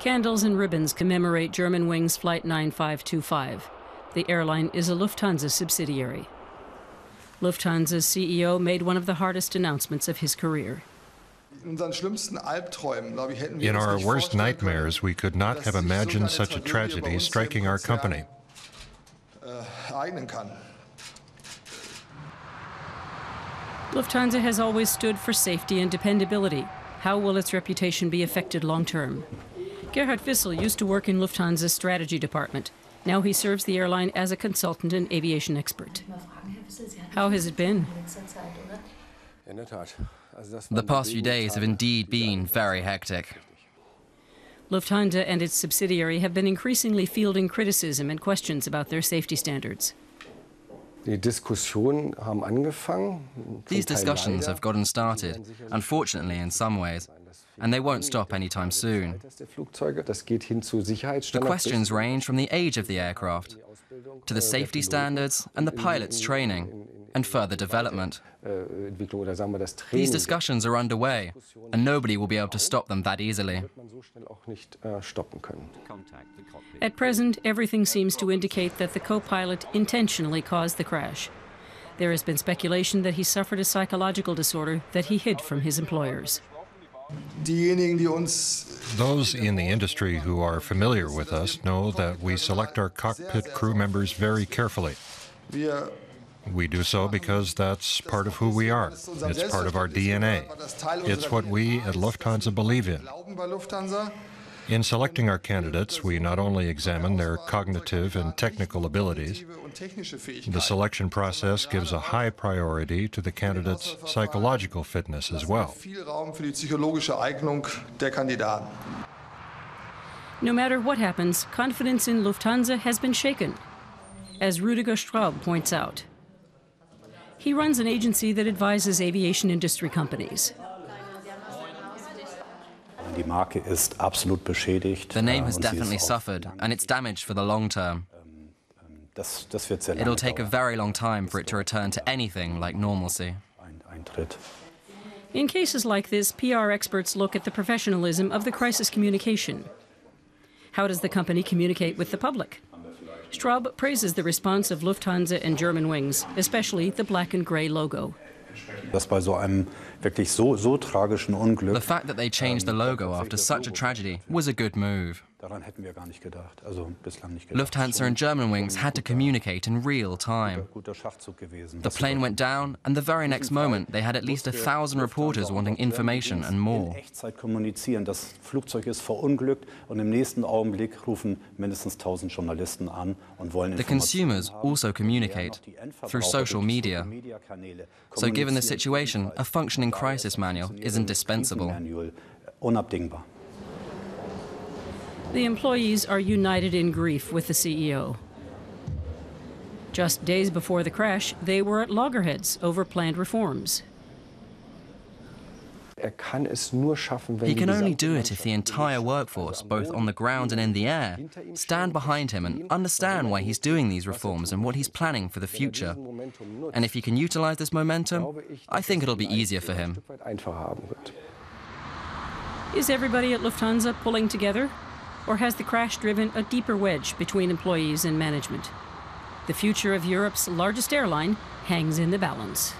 Candles and ribbons commemorate Germanwings Flight 9525. The airline is a Lufthansa subsidiary. Lufthansa's CEO made one of the hardest announcements of his career. In our worst nightmares, we could not have imagined such a tragedy striking our company. Lufthansa has always stood for safety and dependability. How will its reputation be affected long term? Gerhard Wissel used to work in Lufthansa's strategy department. Now he serves the airline as a consultant and aviation expert. How has it been? The past few days have indeed been very hectic. Lufthansa and its subsidiary have been increasingly fielding criticism and questions about their safety standards. These discussions have gotten started, unfortunately in some ways, and they won't stop anytime soon. The questions range from the age of the aircraft to the safety standards and the pilot's training and further development. These discussions are underway, and nobody will be able to stop them that easily. At present, everything seems to indicate that the co-pilot intentionally caused the crash. There has been speculation that he suffered a psychological disorder that he hid from his employers. Those in the industry who are familiar with us know that we select our cockpit crew members very carefully. We do so because that's part of who we are. It's part of our DNA. It's what we at Lufthansa believe in. In selecting our candidates, we not only examine their cognitive and technical abilities. The selection process gives a high priority to the candidate's psychological fitness as well. No matter what happens, confidence in Lufthansa has been shaken, as Rüdiger Straub points out. He runs an agency that advises aviation industry companies. The name has definitely suffered, and it's damaged for the long term. It'll take a very long time for it to return to anything like normalcy. In cases like this, PR experts look at the professionalism of the crisis communication. How does the company communicate with the public? Straub praises the response of Lufthansa and Germanwings, especially the black and gray logo. The fact that they changed the logo after such a tragedy was a good move. Lufthansa and Germanwings had to communicate in real time. The plane went down, and the very next moment they had at least 1,000 reporters wanting information and more. The consumers also communicate through social media. So given the situation, a functioning crisis manual is indispensable. The employees are united in grief with the CEO. Just days before the crash, they were at loggerheads over planned reforms. He can only do it if the entire workforce, both on the ground and in the air, stand behind him and understand why he's doing these reforms and what he's planning for the future. And if he can utilize this momentum, I think it'll be easier for him. Is everybody at Lufthansa pulling together? Or has the crash driven a deeper wedge between employees and management? The future of Europe's largest airline hangs in the balance.